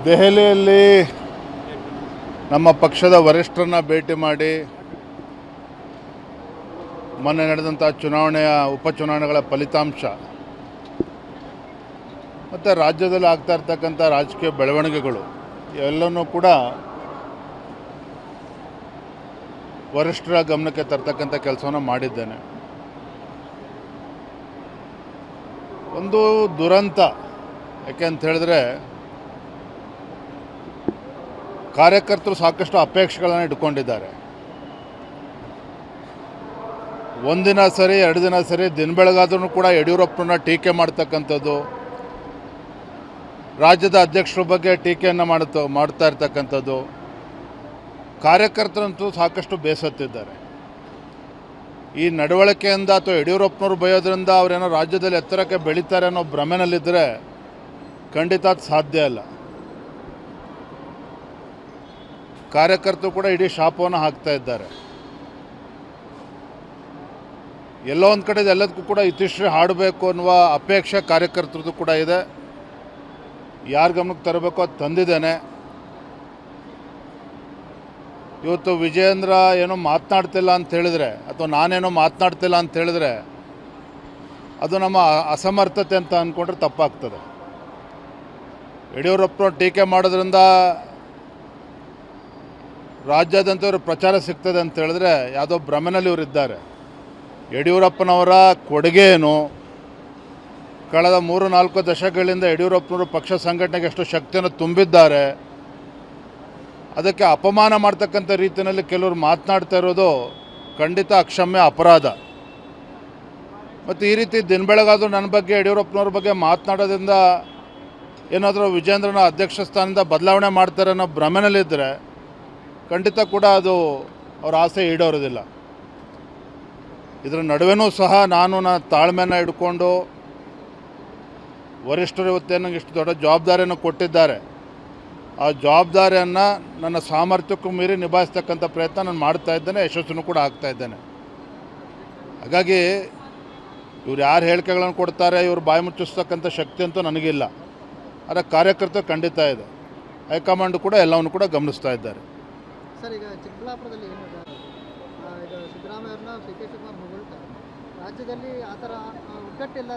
ದೆಹಲಿಯಲ್ಲಿ ನಮ್ಮ ಪಕ್ಷದ ವರಿಷ್ಠರನ್ನ ಭೇಟಿ ಮಾಡಿ ಮೊನ್ನೆ ನಡೆದಂಥ ಉಪಚುನಾವಣೆಗಳ ಫಲಿತಾಂಶ ಮತ್ತು ರಾಜ್ಯದಲ್ಲಿ ಆಗ್ತಾ ಇರ್ತಕ್ಕಂಥ ರಾಜಕೀಯ ಬೆಳವಣಿಗೆಗಳು ಎಲ್ಲನೂ ಕೂಡ ವರಿಷ್ಠರ ಗಮನಕ್ಕೆ ತರ್ತಕ್ಕಂಥ ಕೆಲಸವನ್ನು ಮಾಡಿದ್ದೇನೆ. ಒಂದು ದುರಂತ ಯಾಕೆ ಅಂತ ಹೇಳಿದ್ರೆ, ಕಾರ್ಯಕರ್ತರು ಸಾಕಷ್ಟು ಅಪೇಕ್ಷೆಗಳನ್ನು ಇಟ್ಕೊಂಡಿದ್ದಾರೆ. ಒಂದಿನ ಸರಿ ಎರಡು ದಿನ ಸರಿ ದಿನ ಬೆಳಗಾದ್ರೂ ಕೂಡ ಯಡಿಯೂರಪ್ಪನ ಟೀಕೆ ಮಾಡ್ತಕ್ಕಂಥದ್ದು, ರಾಜ್ಯದ ಅಧ್ಯಕ್ಷರ ಬಗ್ಗೆ ಟೀಕೆಯನ್ನು ಮಾಡ್ತಾ ಇರ್ತಕ್ಕಂಥದ್ದು, ಕಾರ್ಯಕರ್ತರಂತೂ ಸಾಕಷ್ಟು ಬೇಸತ್ತಿದ್ದಾರೆ. ಈ ನಡವಳಿಕೆಯಿಂದ ಅಥವಾ ಯಡಿಯೂರಪ್ಪನವ್ರು ಬಯೋದ್ರಿಂದ ಅವರೇನೋ ರಾಜ್ಯದಲ್ಲಿ ಎತ್ತರಕ್ಕೆ ಬೆಳೀತಾರೆ ಅನ್ನೋ ಭ್ರಮೆನಲ್ಲಿದ್ದರೆ ಖಂಡಿತ ಅದು ಸಾಧ್ಯ ಇಲ್ಲ. ಕಾರ್ಯಕರ್ತರು ಕೂಡ ಇಡೀ ಶಾಪವನ್ನು ಹಾಕ್ತಾ ಇದ್ದಾರೆ. ಎಲ್ಲೋ ಒಂದು ಕಡೆ ಎಲ್ಲದಕ್ಕೂ ಕೂಡ ಇತಿಶ್ರೀ ಹಾಡಬೇಕು ಅನ್ನುವ ಅಪೇಕ್ಷೆ ಕಾರ್ಯಕರ್ತರದ್ದು ಕೂಡ ಇದೆ. ಯಾರ ಗಮನಕ್ಕೆ ತರಬೇಕೋ ಅದು ತಂದಿದ್ದೇನೆ. ಇವತ್ತು ವಿಜಯೇಂದ್ರ ಏನೋ ಮಾತನಾಡ್ತಿಲ್ಲ ಅಂತ ಹೇಳಿದ್ರೆ ಅಥವಾ ನಾನೇನೋ ಮಾತನಾಡ್ತಿಲ್ಲ ಅಂತ ಹೇಳಿದ್ರೆ ಅದು ನಮ್ಮ ಅಸಮರ್ಥತೆ ಅಂತ ಅಂದ್ಕೊಂಡ್ರೆ ತಪ್ಪಾಗ್ತದೆ. ಯಡಿಯೂರಪ್ಪನವ್ರು ಟೀಕೆ ಮಾಡೋದ್ರಿಂದ ರಾಜ್ಯಾದ್ಯಂತ ಇವರು ಪ್ರಚಾರ ಸಿಗ್ತದೆ ಅಂತ ಹೇಳಿದ್ರೆ ಯಾವುದೋ ಭ್ರಮೆನಲ್ಲಿ ಇವರಿದ್ದಾರೆ. ಯಡಿಯೂರಪ್ಪನವರ ಕೊಡುಗೆ ಏನು, ಕಳೆದ 3-4 ದಶಕಗಳಿಂದ ಯಡಿಯೂರಪ್ಪನವರು ಪಕ್ಷ ಸಂಘಟನೆಗೆ ಎಷ್ಟು ಶಕ್ತಿಯನ್ನು ತುಂಬಿದ್ದಾರೆ, ಅದಕ್ಕೆ ಅಪಮಾನ ಮಾಡ್ತಕ್ಕಂಥ ರೀತಿಯಲ್ಲಿ ಕೆಲವರು ಮಾತನಾಡ್ತಾ ಇರೋದು ಖಂಡಿತ ಅಕ್ಷಮ್ಯ ಅಪರಾಧ. ಮತ್ತು ಈ ರೀತಿ ದಿನ ಬೆಳಗಾದರೂ ನನ್ನ ಬಗ್ಗೆ ಯಡಿಯೂರಪ್ಪನವ್ರ ಬಗ್ಗೆ ಮಾತನಾಡೋದ್ರಿಂದ ಏನಾದರೂ ವಿಜೇಂದ್ರನ ಅಧ್ಯಕ್ಷ ಸ್ಥಾನದಿಂದ ಬದಲಾವಣೆ ಮಾಡ್ತಾರೆ ಅನ್ನೋ ಭ್ರಮೆನಲ್ಲಿದ್ದರೆ ಖಂಡಿತ ಕೂಡ ಅದು ಅವ್ರ ಆಸೆ ಈಡೇರೋದಿಲ್ಲ. ಇದರ ನಡುವೆನೂ ಸಹ ನನ್ನ ತಾಳ್ಮೆಯನ್ನು ಹಿಡ್ಕೊಂಡು ವರಿಷ್ಠರು ಇವತ್ತೇನು ಇಷ್ಟು ದೊಡ್ಡ ಜವಾಬ್ದಾರಿಯನ್ನು ಕೊಟ್ಟಿದ್ದಾರೆ, ಆ ಜವಾಬ್ದಾರಿಯನ್ನು ನನ್ನ ಸಾಮರ್ಥ್ಯಕ್ಕೂ ಮೀರಿ ನಿಭಾಯಿಸ್ತಕ್ಕಂಥ ಪ್ರಯತ್ನ ನಾನು ಮಾಡ್ತಾ ಇದ್ದೇನೆ, ಯಶಸ್ಸನ್ನು ಕೂಡ ಆಗ್ತಾ ಇದ್ದೇನೆ. ಹಾಗಾಗಿ ಇವ್ರು ಯಾರು ಹೇಳಿಕೆಗಳನ್ನು ಕೊಡ್ತಾರೆ, ಇವರು ಬಾಯಿ ಮುಚ್ಚಿಸ್ತಕ್ಕಂಥ ಶಕ್ತಿ ಅಂತೂ ನನಗಿಲ್ಲ. ಆದರೆ ಕಾರ್ಯಕರ್ತರು ಖಂಡಿತ ಇದೆ. ಹೈಕಮಾಂಡ್ ಕೂಡ ಎಲ್ಲವನ್ನು ಕೂಡ ಗಮನಿಸ್ತಾ ಇದ್ದಾರೆ. ಸರ್, ಈಗ ಚಿಕ್ಕಬಳ್ಳಾಪುರದಲ್ಲಿ ಏನಿದೆ, ಈಗ ಸಿದ್ದರಾಮಯ್ಯವ್ರನ್ನ ಡಿ.ಕೆ. ಶಿವಕುಮಾರ್ ಹೊಗಳ್ತಾರೆ. ರಾಜ್ಯದಲ್ಲಿ ಆ ಥರ ಒಗ್ಗಟ್ಟಿಲ್ಲ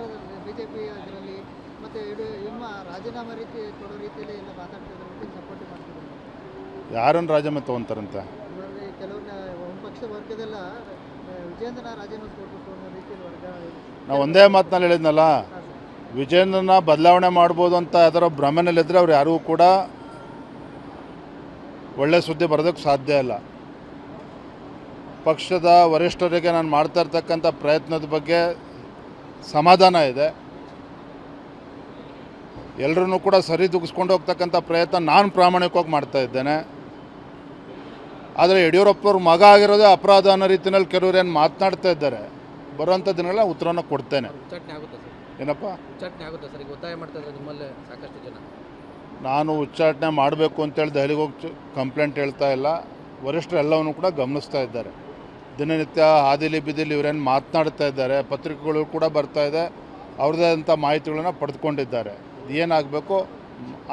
BJP ಇದರಲ್ಲಿ, ಮತ್ತು ನಿಮ್ಮ ರಾಜೀನಾಮೆ ರೀತಿ ಕೊಡೋ ರೀತಿಯಲ್ಲಿ ಎಲ್ಲ ಮಾತಾಡ್ತಿದ್ದಾರೆ, ಸಪೋರ್ಟ್ ಮಾಡ್ತಿದ್ದಾರೆ. ಯಾರನ್ನು ರಾಜೀನಾಮೆ ತೊಗೊತಾರಂತೆ? ಇದರಲ್ಲಿ ಕೆಲವ್ರನ್ನ ಒಂದು ಪಕ್ಷದ ವರ್ಗದೆಲ್ಲ ವಿಜೇಂದ್ರನ ರಾಜೀನಾಮೆ ಕೊಡಬೇಕು ಅನ್ನೋ ರೀತಿಯಲ್ಲಿ ವರ್ಗ. ನಾವು ಒಂದೇ ಮಾತಿನಲ್ಲಿ ಹೇಳಿದ್ನಲ್ಲ, ವಿಜೇಂದ್ರನ ಬದಲಾವಣೆ ಮಾಡ್ಬೋದು ಅಂತ ಅದರ ಭ್ರಮೆನಲ್ಲಿದ್ದರೆ ಅವ್ರು ಯಾರಿಗೂ ಕೂಡ ಒಳ್ಳೆ ಸುದ್ದಿ ಬರೋದಕ್ಕೆ ಸಾಧ್ಯ ಇಲ್ಲ. ಪಕ್ಷದ ವರಿಷ್ಠರಿಗೆ ನಾನು ಮಾಡ್ತಾ ಇರ್ತಕ್ಕಂಥ ಪ್ರಯತ್ನದ ಬಗ್ಗೆ ಸಮಾಧಾನ ಇದೆ. ಎಲ್ಲರನ್ನೂ ಕೂಡ ಸರಿದೂಗಿಸ್ಕೊಂಡು ಹೋಗ್ತಕ್ಕಂಥ ಪ್ರಯತ್ನ ನಾನು ಪ್ರಾಮಾಣಿಕವಾಗಿ ಮಾಡ್ತಾ ಇದ್ದೇನೆ. ಆದರೆ ಯಡಿಯೂರಪ್ಪನವ್ರ ಮಗ ಆಗಿರೋದೇ ಅಪರಾಧ ಅನ್ನೋ ರೀತಿಯಲ್ಲಿ ಕೆಲವರು ಏನು ಮಾತನಾಡ್ತಾ ಇದ್ದಾರೆ, ಬರುವಂಥ ದಿನಗಳ ಉತ್ತರನ ಕೊಡ್ತೇನೆ. ಏನಪ್ಪ ಒತ್ತಾಯ ಮಾಡ್ತಾ ಇದ್ದಾರೆ ನಿಮ್ಮಲ್ಲೇ ಸಾಕಷ್ಟು ಜನ? ನಾನು ಉಚ್ಚಾಟನೆ ಮಾಡಬೇಕು ಅಂತೇಳಿ ದೆಹಲಿಗೆ ಹೋಗಿ ಕಂಪ್ಲೇಂಟ್ ಹೇಳ್ತಾ ಇಲ್ಲ. ವರಿಷ್ಠರು ಎಲ್ಲವನ್ನೂ ಕೂಡ ಗಮನಿಸ್ತಾ ಇದ್ದಾರೆ. ದಿನನಿತ್ಯ ಹಾದಿಲಿ ಬಿದ್ದಿಲಿ ಇವರೇನು ಮಾತನಾಡ್ತಾ ಇದ್ದಾರೆ, ಪತ್ರಿಕೆಗಳು ಕೂಡ ಬರ್ತಾ ಇದೆ, ಅವ್ರದ್ದೇ ಆದಂಥ ಮಾಹಿತಿಗಳನ್ನು ಪಡೆದುಕೊಂಡಿದ್ದಾರೆ. ಏನಾಗಬೇಕು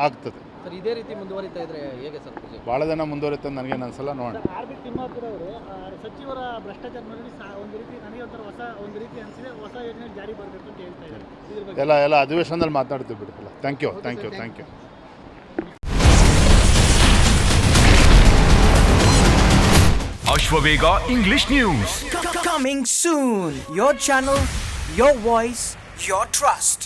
ಆಗ್ತದೆ. ಸರ್, ಇದೇ ರೀತಿ ಮುಂದುವರಿತಾ ಇದ್ರೆ ಹೇಗೆ ಸರ್? ಭಾಳ ದಿನ ಮುಂದುವರಿತದೆ ನನಗೇನು ಅನ್ಸಲ್ಲ. ನೋಡೋಣ. ತಿಮ್ಮಾಪುರ ಅವರು ಸಚಿವರ ಭ್ರಷ್ಟಾಚಾರ ನೋಡಿ ಒಂದು ರೀತಿ ನನಗೆ ಒಂದು ರೀತಿ ಅನಿಸಿದೆ, ಹೊಸ ಯೋಜನೆ ಜಾರಿ ಬರಬೇಕು ಅಂತ ಹೇಳ್ತಾ ಇದ್ದಾರೆ. ಎಲ್ಲ ಅಧಿವೇಶನದಲ್ಲಿ ಮಾತನಾಡ್ತೀವಿ ಬಿಡ್ತಿಲ್ಲ. Thank you. Ashwavega English News. Coming soon. Your channel, your voice, your trust.